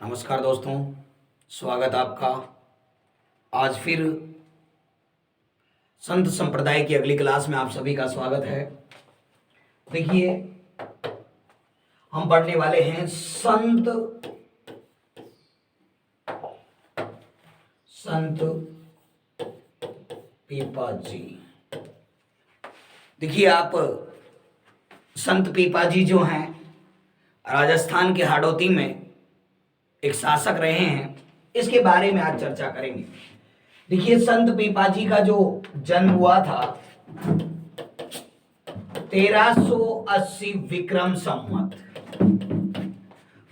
नमस्कार दोस्तों, स्वागत आपका। आज फिर संत संप्रदाय की अगली क्लास में आप सभी का स्वागत है। देखिए, हम पढ़ने वाले हैं संत पीपाजी। देखिए, आप संत पीपाजी जो हैं राजस्थान के हाड़ौती में एक शासक रहे हैं, इसके बारे में आज चर्चा करेंगे। देखिए, संत पीपाजी का जो जन्म हुआ था 1380 विक्रम संवत,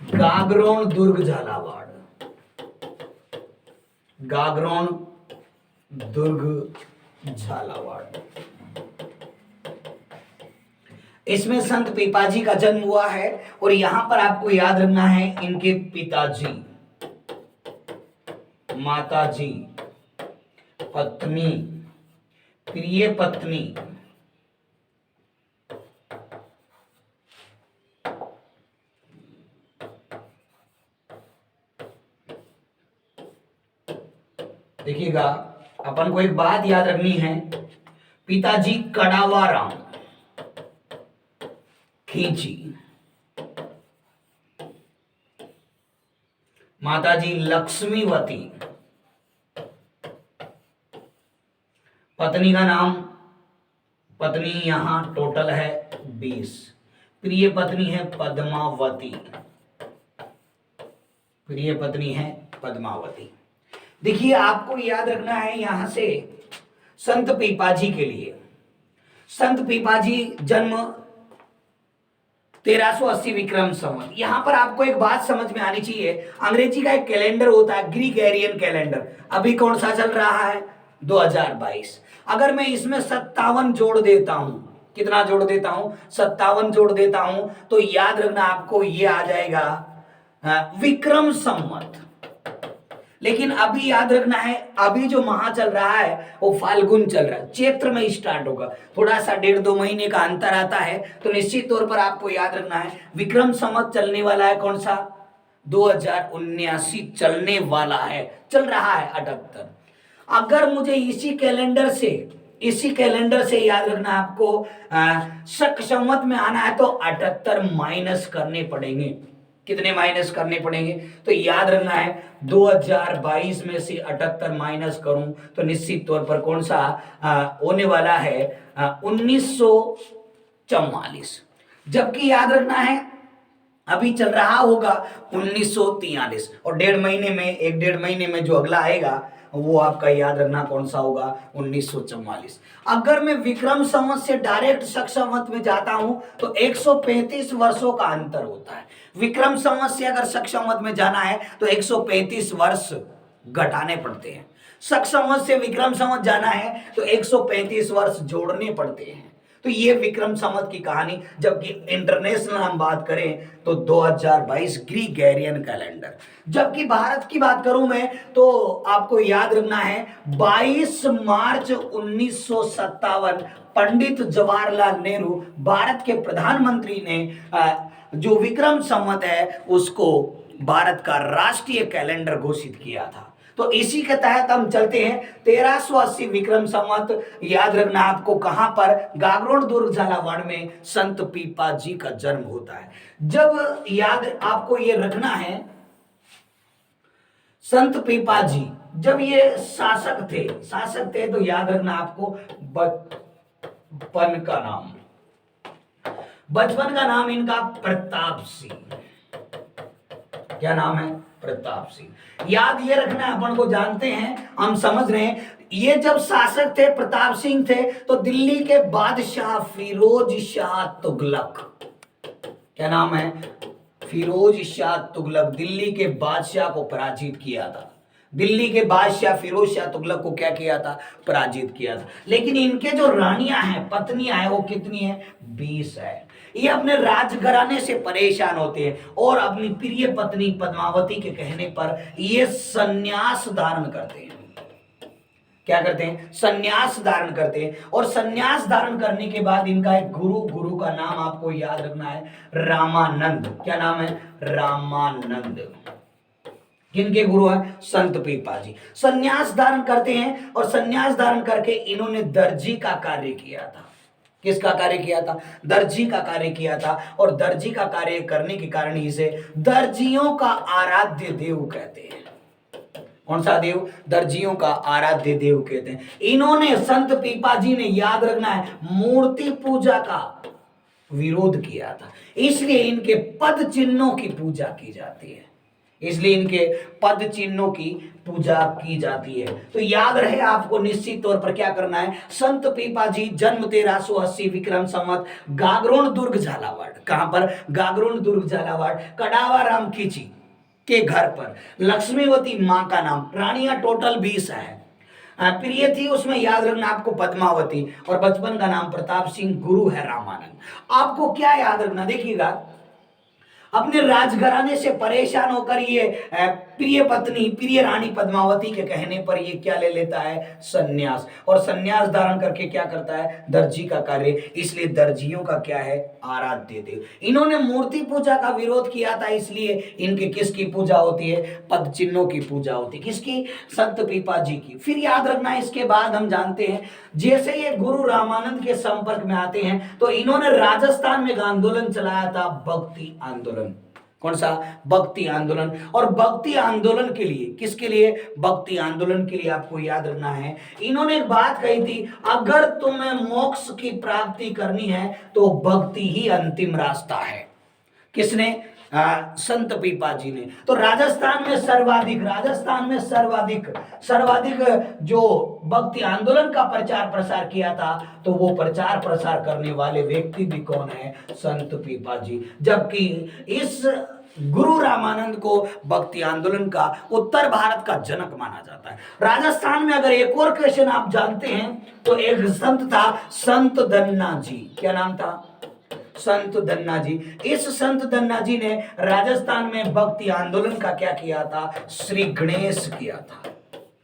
गागरोन दुर्ग झालावाड़। गागरोन दुर्ग झालावाड़, इसमें संत पीपाजी का जन्म हुआ है। और यहां पर आपको याद रखना है इनके पिताजी, माताजी, पत्नी, प्रिय पत्नी, देखिएगा, अपन को एक बात याद रखनी है। पिताजी कड़ावाराम खींची, माताजी लक्ष्मीवती, पत्नी का नाम, पत्नी यहां टोटल है 20, प्रिय पत्नी है पद्मावती, प्रिय पत्नी है पद्मावती। देखिए, आपको याद रखना है यहां से संत पीपाजी के लिए, संत पीपाजी जन्म 1380 विक्रम संवत। यहां पर आपको एक बात समझ में आनी चाहिए, अंग्रेजी का एक कैलेंडर होता है ग्रीगोरियन कैलेंडर। अभी कौन सा चल रहा है? 2022। अगर मैं इसमें 57 जोड़ देता हूं, कितना जोड़ देता हूं? 57 जोड़ देता हूं, तो याद रखना आपको ये आ जाएगा विक्रम संवत। लेकिन अभी याद रखना है, अभी जो माह चल रहा है वो फाल्गुन चल रहा है, चैत्र में स्टार्ट होगा। थोड़ा सा 1.5-2 महीने का अंतर आता है, तो निश्चित तौर पर आपको याद रखना है विक्रम संवत चलने वाला है। कौन सा? 2079 चलने वाला है, चल रहा है 78। अगर मुझे इसी कैलेंडर से याद रखना आपको शक संवत में आना है, तो 78 माइनस करने पड़ेंगे। कितने माइनस करने पड़ेंगे? तो याद रखना है 2022 में से 78 माइनस करूं तो निश्चित तौर पर कौन सा होने वाला है? 1944। जबकि याद रखना है अभी चल रहा होगा 1943, और 1.5 महीने में जो अगला आएगा वो आपका याद रखना कौन सा होगा? 1944। अगर मैं विक्रम संवत से डायरेक्ट शक संवत में जाता हूं तो 135 वर्षों का अंतर होता है। विक्रम संवत से अगर शक संवत में जाना है तो 135 वर्ष घटाने पड़ते हैं। शक संवत से विक्रम संवत जाना है तो 135 वर्ष जोड़ने पड़ते हैं। तो ये विक्रम संवत की कहानी। जबकि इंटरनेशनल हम बात करें तो 2022 ग्रीगोरियन कैलेंडर। जबकि भारत की बात करूं मैं तो आपको याद रखना है 22 मार्च 1957 पंडित जवाहरलाल नेहरू भारत के प्रधानमंत्री ने जो विक्रम संवत है उसको भारत का राष्ट्रीय कैलेंडर घोषित किया था। तो इसी के तहत हम चलते हैं 1380 विक्रम संवत। याद रखना आपको कहां पर? गागरोन दुर्ग झालावाड़ में संत पीपाजी का जन्म होता है। जब याद आपको ये रखना है, संत पीपाजी जब ये शासक थे तो याद रखना आपको बचपन का नाम इनका प्रताप सिंह। क्या नाम है? प्रताप सिंह। याद ये रखना है, अपन को जानते हैं, हम समझ रहे हैं, ये जब शासक थे प्रताप सिंह थे तो दिल्ली के बादशाह फिरोज शाह तुगलक, क्या नाम है? फिरोज शाह तुगलक, दिल्ली के बादशाह को पराजित किया था। दिल्ली के बादशाह फिरोज शाह तुगलक को क्या किया था? पराजित किया था। लेकिन इनके जो रानियां हैं, पत्नियां हैं, वो कितनी है? 20 है। ये अपने राजघराने से परेशान होते हैं और अपनी प्रिय पत्नी पद्मावती के कहने पर ये संन्यास धारण करते हैं। क्या करते हैं? संन्यास धारण करते हैं। और संन्यास धारण करने के बाद इनका एक गुरु का नाम आपको याद रखना है, रामानंद। क्या नाम है? रामानंद। किनके गुरु हैं? संत पीपा जी। संन्यास धारण करते हैं और संन्यास धारण करके इन्होंने दर्जी का कार्य किया था। किसका कार्य किया था? दर्जी का कार्य किया था। और दर्जी का कार्य करने के कारण ही इसे दर्जियों का आराध्य देव कहते हैं। कौन सा देव? दर्जियों का आराध्य देव कहते हैं। इन्होंने, संत पीपा जी ने, याद रखना है, मूर्ति पूजा का विरोध किया था, इसलिए इनके पद चिन्हों की पूजा की जाती है। इसलिए इनके पद चिन्हों की पूजा की जाती है। तो याद रहे आपको निश्चित तौर पर क्या करना है। संत पीपा जी जन्म 1380 विक्रम संवत, गागरोन दुर्ग झालावाड़। कहां पर? गागरोन दुर्ग झालावाड़, कडावा राम खींची के घर पर। लक्ष्मीवती मां का नाम, रानियां टोटल 20 है। प्रिय थी उसमें, याद रखना आपको, पद्मावती। और बचपन का नाम प्रताप सिंह, गुरु है रामानंद। आपको क्या याद रखना, देखिएगा, अपने राजघराने से परेशान होकर ये प्रिय पत्नी, प्रिय रानी पद्मावती के कहने पर ये क्या ले लेता है? संन्यास। और संन्यास धारण करके क्या करता है? दर्जी का कार्य। इसलिए दर्जियों का क्या है? आराध्य देव। इन्होंने मूर्ति पूजा का विरोध किया था, इसलिए इनके किसकी पूजा होती है? पद चिन्हों की पूजा होती है। किसकी? संत पीपा जी की। फिर याद रखना, इसके बाद हम जानते हैं, जैसे ये गुरु रामानंद के संपर्क में आते हैं तो इन्होंने राजस्थान में एक आंदोलन चलाया था, भक्ति आंदोलन। कौन सा? भक्ति आंदोलन। और भक्ति आंदोलन के लिए, किसके लिए? भक्ति आंदोलन के लिए आपको याद रखना है, इन्होंने एक बात कही थी, अगर तुम्हें मोक्ष की प्राप्ति करनी है तो भक्ति ही अंतिम रास्ता है। किसने? संत पीपा जी ने। तो राजस्थान में सर्वाधिक जो भक्ति आंदोलन का प्रचार प्रसार किया था, तो वो प्रचार प्रसार करने वाले व्यक्ति भी कौन है? संत पीपा जी। जबकि इस गुरु रामानंद को भक्ति आंदोलन का उत्तर भारत का जनक माना जाता है। राजस्थान में अगर एक और क्वेश्चन आप जानते हैं तो एक संत था, संत धन्ना जी। क्या नाम था? संत धन्ना जी। इस संत धन्ना जी ने राजस्थान में भक्ति आंदोलन का क्या किया था? श्री गणेश किया था।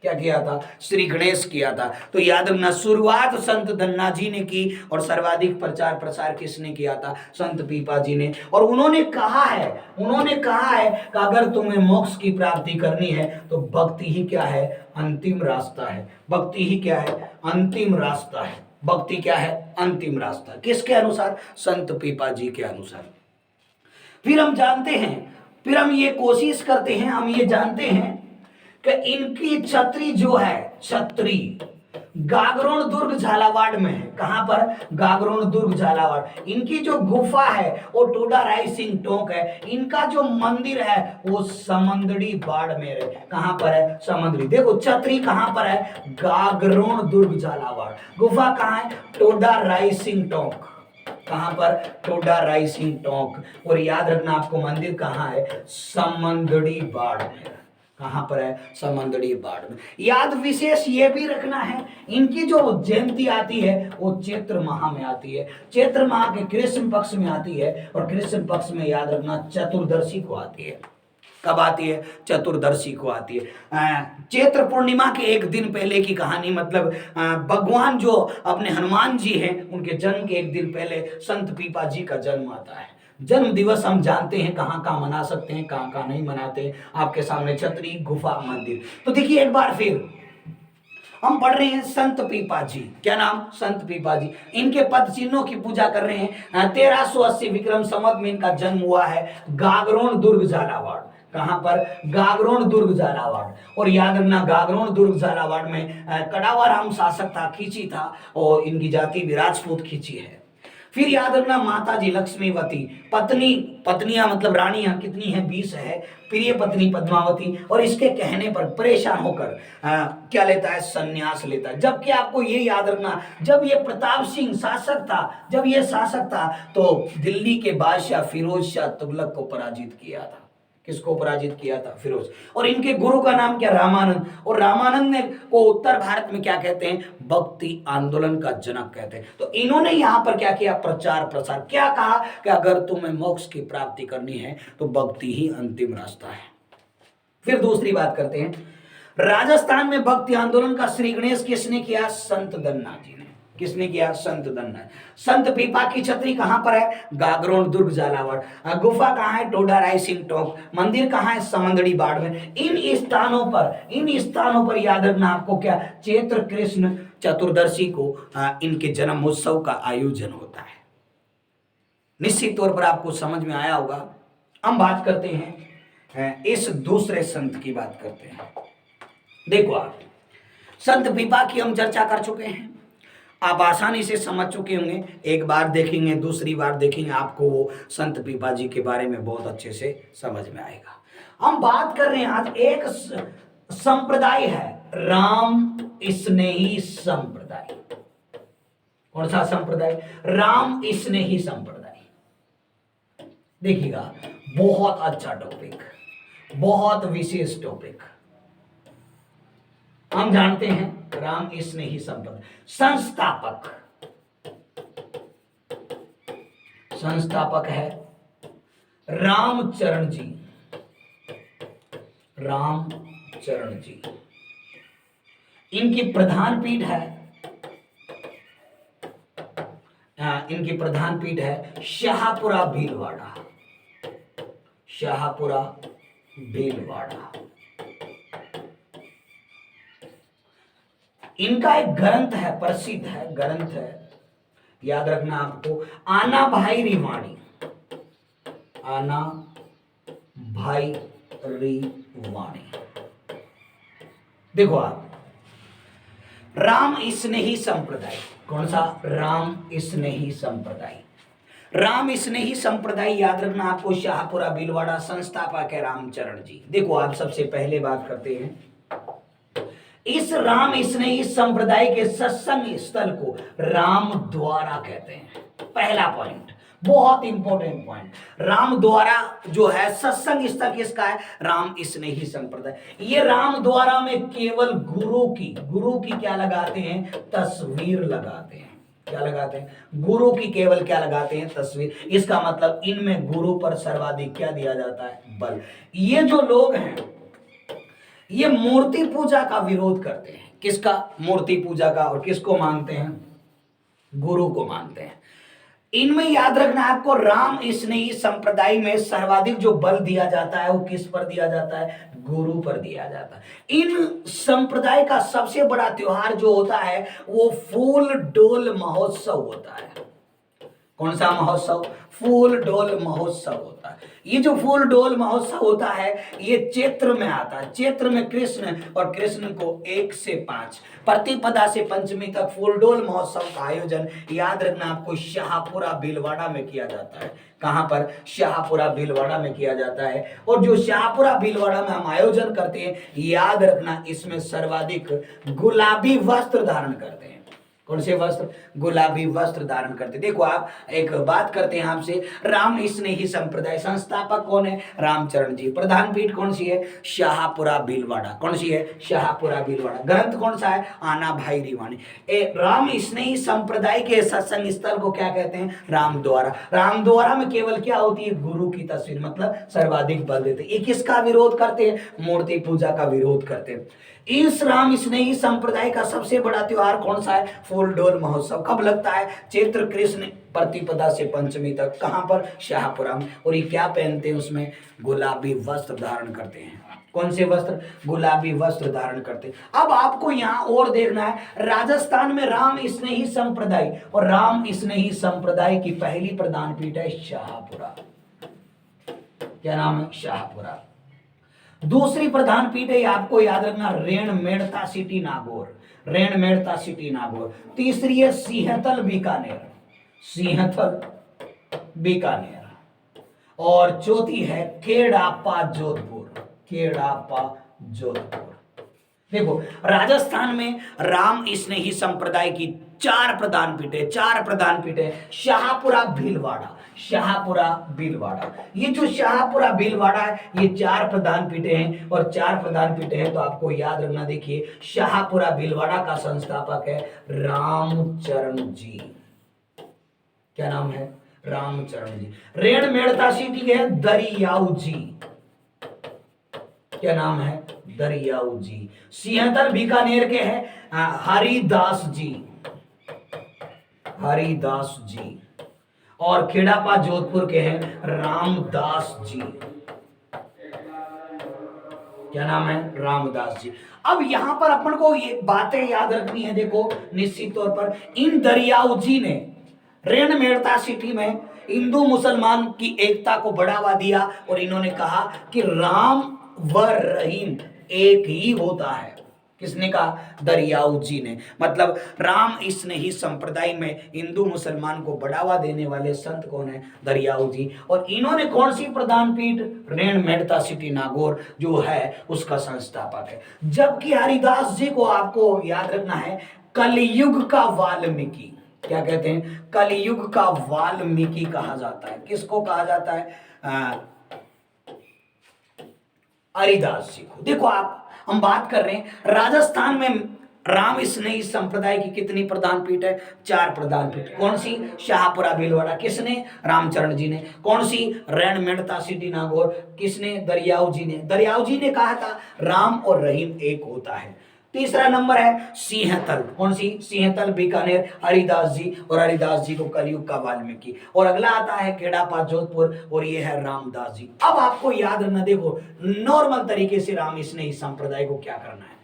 क्या किया था? श्री गणेश किया था। तो याद रखना, शुरुआत संत धन्ना जी ने की और सर्वाधिक प्रचार प्रसार किसने किया था? संत पीपा जी ने। और उन्होंने कहा है कि अगर तुम्हें मोक्ष की प्राप्ति करनी है तो भक्ति ही क्या है? अंतिम रास्ता है। भक्ति ही क्या है? अंतिम रास्ता है। भक्ति क्या है? अंतिम रास्ता। किसके अनुसार? संत पीपा जी के अनुसार। फिर हम जानते हैं, फिर हम ये कोशिश करते हैं, हम ये जानते हैं कि इनकी छतरी जो है, छतरी गागरोन दुर्ग झालावाड़ में है। कहां पर? गागरोन दुर्ग झालावाड़। इनकी जो गुफा है वो टोडा राय सिंह टोंक है। इनका जो मंदिर है वो समंदड़ी बाड़मेर है। कहां पर है? समंदड़ी। देखो छतरी कहां पर है? गागरोन दुर्ग झालावाड़। गुफा कहां है? टोडा राय सिंह टोंक। कहां पर? टोडा राय सिंह टोंक। और याद रखना आपको, मंदिर कहां है? समंदड़ी बाड़मेर। कहां पर है? समंदड़ी बाड़ में। याद विशेष ये भी रखना है, इनकी जो जयंती आती है वो चैत्र माह में आती है। चैत्र माह के कृष्ण पक्ष में आती है। और कृष्ण पक्ष में याद रखना चतुर्दशी को आती है। कब आती है? चतुर्दशी को आती है। चैत्र पूर्णिमा के एक दिन पहले की कहानी, मतलब भगवान जो अपने हनुमान जी हैं उनके जन्म के एक दिन पहले संत पीपा जी का जन्म आता है। जन्म दिवस हम जानते हैं कहां कहां मना सकते हैं, कहां कहां नहीं मनाते। आपके सामने छतरी, गुफा, मंदिर। तो देखिए एक बार फिर हम पढ़ रहे हैं संत पीपा जी। क्या नाम? संत पीपा जी। इनके पद चिन्हों की पूजा कर रहे हैं। 1380 विक्रम संवत में इनका जन्म हुआ है, गागरोन दुर्ग झालावाड़। कहां पर? गागरोन दुर्ग झालावाड़। और याद रखना, गागरोन दुर्ग झालावाड़ में कडावा राम शासक था, खींची था, और इनकी जाति भी राजपूत खींची है। फिर याद रखना, माता जी लक्ष्मीवती, पत्नियां मतलब रानियां कितनी है? 20 है। प्रिय पत्नी पद्मावती। और इसके कहने पर परेशान होकर क्या लेता है? संन्यास लेता है। जबकि आपको ये याद रखना, जब ये प्रताप सिंह शासक था तो दिल्ली के बादशाह फिरोज शाह तुगलक को पराजित किया था। किसको पराजित किया था? फिरोज। और इनके गुरु का नाम क्या? रामानंद। और रामानंद ने को उत्तर भारत में क्या कहते हैं? भक्ति आंदोलन का जनक कहते हैं। तो इन्होंने यहां पर क्या किया? प्रचार प्रसार। क्या कहा कि अगर तुम्हें मोक्ष की प्राप्ति करनी है तो भक्ति ही अंतिम रास्ता है। फिर दूसरी बात करते हैं, राजस्थान में भक्ति आंदोलन का श्री गणेश किसने किया? संत धन्ना जी ने। किसने किया? संत दन्ना। संत पीपा की छतरी कहां पर है? गागरोन दुर्ग झालावाड़। गुफा कहां है? टोडा रायसिंह टोक। मंदिर कहां है? समंदड़ी बाढ़ में। इन स्थानों पर याद रखना आपको क्या? चैत्र कृष्ण चतुर्दशी को इनके जन्म उत्सव का आयोजन होता है। निश्चित तौर पर आपको समझ में आया होगा। हम बात करते हैं इस दूसरे संत की बात करते हैं। देखो आप, संत पीपा की हम चर्चा कर चुके हैं, आप आसानी से समझ चुके होंगे। एक बार देखेंगे, दूसरी बार देखेंगे, आपको वो संत पीपा जी के बारे में बहुत अच्छे से समझ में आएगा। हम बात कर रहे हैं आज एक संप्रदाय है, राम स्नेही संप्रदाय। कौन सा संप्रदाय? राम स्नेही संप्रदाय। देखिएगा, बहुत अच्छा टॉपिक, बहुत विशेष टॉपिक। हम जानते हैं राम स्नेही संप्रदाय। संस्थापक है रामचरण जी। रामचरण जी। इनकी प्रधान पीठ है शाहपुरा भीलवाड़ा। शाहपुरा भीलवाड़ा। इनका एक ग्रंथ है, प्रसिद्ध है, ग्रंथ है, याद रखना आपको, आना भाई रिवाणी। आना भाई रिवाणी। देखो आप, राम स्नेही संप्रदाय। कौन सा? राम स्नेही संप्रदाय। राम स्नेही संप्रदाय याद रखना आपको, शाहपुरा भीलवाड़ा, संस्थापक है रामचरण जी। देखो आप, सबसे पहले बात करते हैं इस राम स्नेही संप्रदाय के सत्संग स्थल को राम द्वारा कहते हैं। पहला पॉइंट, बहुत इंपॉर्टेंट पॉइंट, राम द्वारा जो है सत्संग स्थल किसका है? राम स्नेही संप्रदाय। ये राम द्वारा में केवल गुरु की क्या लगाते हैं? तस्वीर लगाते हैं। क्या लगाते हैं? गुरु की केवल क्या लगाते हैं? तस्वीर। इसका मतलब इनमें गुरु पर सर्वाधिक क्या दिया जाता है? बल। ये जो लोग हैं ये मूर्ति पूजा का विरोध करते हैं। किसका? मूर्ति पूजा का। और किसको मानते हैं? गुरु को मानते हैं। इनमें याद रखना आपको, राम स्नेही संप्रदाय में सर्वाधिक जो बल दिया जाता है वो किस पर दिया जाता है? गुरु पर दिया जाता है। इन संप्रदाय का सबसे बड़ा त्योहार जो होता है वो फूल डोल महोत्सव होता है। कौन सा महोत्सव? फूल डोल महोत्सव होता है। ये जो फूल डोल महोत्सव होता है ये चैत्र में आता है। चैत्र में कृष्ण को 1 से 5 प्रतिपदा से पंचमी तक फूल डोल महोत्सव का आयोजन याद रखना आपको शाहपुरा भीलवाड़ा में किया जाता है। कहां पर? शाहपुरा भीलवाड़ा में किया जाता है। और जो शाहपुरा भीलवाड़ा में हम आयोजन करते हैं, याद रखना इसमें सर्वाधिक गुलाबी वस्त्र धारण करते हैं। कौन से वस्त्र? गुलाबी वस्त्र धारण करते। देखो आप, एक बात करते हैं आपसे, राम स्नेही संप्रदाय संस्थापक कौन है? रामचरण जी। प्रधान पीठ कौन सी है? शाहपुरा भीलवाड़ा। कौन सी है? शाहपुरा भीलवाड़ा। ग्रंथ कौन सा है? आना भाई रिवाणी। राम स्नेही संप्रदाय के सत्संग स्थल को क्या कहते हैं? राम द्वारा। राम द्वारा में केवल क्या होती है? गुरु की तस्वीर, मतलब सर्वाधिक बल देते। ये किसका विरोध करते हैं? मूर्ति पूजा का विरोध करते हैं। इस राम स्नेही संप्रदाय का सबसे बड़ा त्योहार कौन सा है? फूल डोल महोत्सव। कब लगता है? चैत्र कृष्ण प्रतिपदा से पंचमी तक। कहां पर? शाहपुरा में। और ये क्या पहनते हैं? उसमें गुलाबी वस्त्र धारण करते हैं। कौन से वस्त्र? गुलाबी वस्त्र धारण करते हैं। अब आपको यहां और देखना है, राजस्थान में राम स्नेही संप्रदाय, और राम स्नेही संप्रदाय की पहली प्रधान पीठ है शाहपुरा। क्या नाम है? शाहपुरा। दूसरी प्रधान पीठ है, आपको याद रखना, रेण मेड़ता सिटी नागौर। रेण मेड़ता सिटी नागौर। तीसरी है सिंहतल बीकानेर। सिंहतल बीकानेर। और चौथी है केड़ापा जोधपुर। केड़ापा जोधपुर। देखो, राजस्थान में राम स्नेही संप्रदाय की 4 प्रधान पीठें। 4 प्रधान पीठें। शाहपुरा भीलवाड़ा। शाहपुरा भीलवाड़ा। ये जो शाहपुरा भीलवाड़ा है ये 4 प्रधान पीठें हैं। और 4 प्रधान पीठें हैं तो आपको याद रखना, देखिए, शाहपुरा भीलवाड़ा का संस्थापक है रामचरण जी। क्या नाम है? रामचरण जी। रेण मेड़ता सिटी है दरियाऊ जी। क्या नाम है? दरियाऊ जी। सिंहतल बीकानेर के हैं हरिदास जी। हरिदास जी, और खेड़ापा जोधपुर के हैं रामदास जी। क्या नाम है? रामदास जी। अब यहां पर अपन को ये बातें याद रखनी है। देखो निश्चित तौर पर इन दरियाऊ जी ने रेणमेड़ता सिटी में हिंदू मुसलमान की एकता को बढ़ावा दिया और इन्होंने कहा कि राम व रहीम एक ही होता है। किसने कहा? दरियाऊ जी ने। मतलब राम स्नेही संप्रदाय में हिंदू मुसलमान को बढ़ावा देने वाले संत कौन है? दरियाऊ जी। और इन्होंने कौन सी प्रधान पीठ? रेणमेड़ता सिटी नागौर जो है उसका संस्थापक है। जबकि हरिदास जी को आपको याद रखना है कलयुग का वाल्मीकि। क्या कहते हैं? कलयुग का वाल्मीकि कहा जाता है। किसको कहा जाता है? हरिदास जी को। देखो आप, हम बात कर रहे हैं राजस्थान में राम स्नेही संप्रदाय की कितनी प्रधान पीठ है? 4 प्रधान पीठ। कौन सी? शाहपुरा भीलवाड़ा। किसने? रामचरण जी ने। कौन सी? रेणमेड़ता सिटी नागौर। किसने? दरियाऊ जी ने। दरियाऊ जी ने कहा था राम और रहीम एक होता है। तीसरा नंबर है सिंहतल। कौन सी? सिंहतल बीकानेर, हरिदास जी, और हरिदास जी को कलयुग का वाल्मीकि। और अगला आता है खेड़ापा जोधपुर और ये है रामदास जी। अब आपको याद रखना, देखो नॉर्मल तरीके से राम स्नेही संप्रदाय को क्या करना है।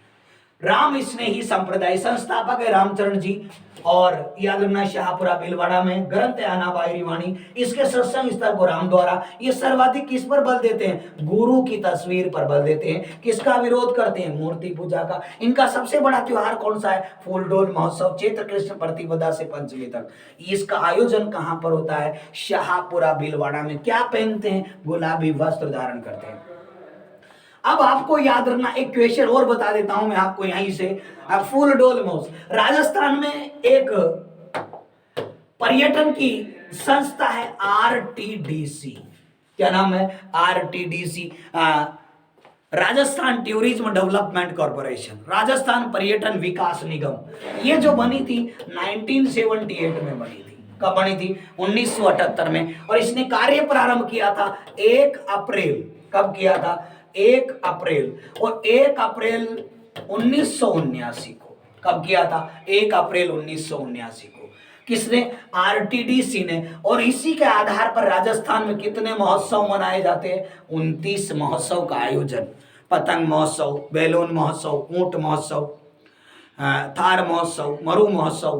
राम स्नेही संप्रदाय संस्थापक है रामचरण जी, और याद रखना शाहपुरा भीलवाड़ा में ग्रंथ है आनाबाई वाणी। इसके सत्संग स्थल को राम द्वारा। ये सर्वाधिक किस पर बल देते हैं? गुरु की तस्वीर पर बल देते हैं। किसका विरोध करते हैं? मूर्ति पूजा का। इनका सबसे बड़ा त्योहार कौन सा है? फूलडोल महोत्सव, चैत्र कृष्ण प्रतिपदा से पंचमी तक। इसका आयोजन कहां पर होता है? शाहपुरा भीलवाड़ा में। क्या पहनते हैं? गुलाबी वस्त्र धारण करते हैं। अब आपको याद रखना, एक क्वेश्चन और बता देता हूं मैं आपको यहीं से। फूलडोल महोत्सव राजस्थान में एक पर्यटन की संस्था है आरटीडीसी। क्या नाम है? RTDC, Rajasthan tourism development corporation, Rajasthan पर्यटन विकास निगम। ये जो बनी थी 1978 में बनी थी। कब बनी थी? 1978 में। और इसने कार्य प्रारंभ किया था 1 अप्रैल। कब किया था? 1 अप्रैल। और 1 अप्रैल 1979 को। कब किया था? 1 अप्रैल 1979 को। किसने? आरटीडीसी ने। और इसी के आधार पर राजस्थान में कितने महोत्सव मनाए जाते हैं? 29 महोत्सव का आयोजन। पतंग महोत्सव, बैलून महोत्सव, ऊंट महोत्सव, थार महोत्सव, मरु महोत्सव।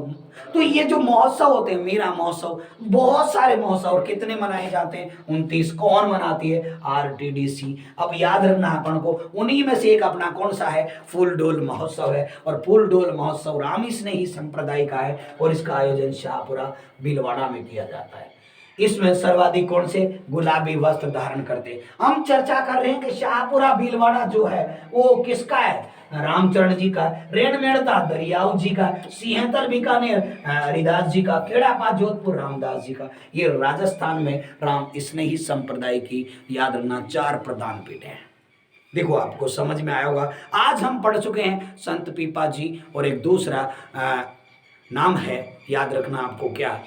तो ये जो महोत्सव होते हैं, मीरा महोत्सव, बहुत सारे महोत्सव, और कितने मनाए जाते हैं? 29। कौन मनाती है? आरटीडीसी। अब याद रखना अपन को, उन्हीं में से एक अपना कौन सा है? फूलडोल महोत्सव है। और फूलडोल महोत्सव राम स्नेही संप्रदाय का है और इसका आयोजन शाहपुरा भीलवाड़ा में किया जाता है। इसमें सर्वाधिक कौन से? गुलाबी वस्त्र धारण करते। हम चर्चा कर रहे हैं कि शाहपुरा भीलवाड़ा जो है वो किसका है? रामचरण जी का। रेणमेड़ता दरियाऊ जी का। सिंहतल बीकानेर हरिदास जी का। खेड़ापा जोधपुर रामदास जी का। ये राजस्थान में राम स्नेही संप्रदाय की याद रखना 4 प्रधान पीठ है। देखो आपको समझ में आया होगा। आज हम पढ़ चुके हैं संत पीपा जी, और एक दूसरा नाम है, याद रखना आपको क्या?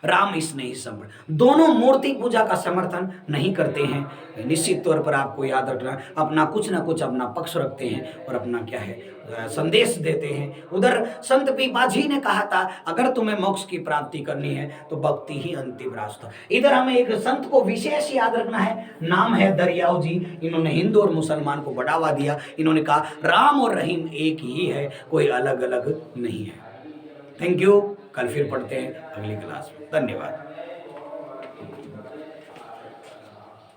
राम स्नेही संप्रदाय। दोनों मूर्ति पूजा का समर्थन नहीं करते हैं। निश्चित तौर पर आपको याद रखना, अपना कुछ ना कुछ अपना पक्ष रखते हैं और अपना क्या है? संदेश देते हैं। उधर संत पीपा जी ने कहा था अगर तुम्हें मोक्ष की प्राप्ति करनी है तो भक्ति ही अंतिम रास्ता। इधर हमें एक संत को विशेष याद रखना है, नाम है दरियाऊ जी। इन्होंने हिंदू और मुसलमान को बढ़ावा दिया। इन्होंने कहा राम और रहीम एक ही है, कोई अलग अलग नहीं है। Thank you. कल फिर पढ़ते हैं अगली क्लास में। धन्यवाद।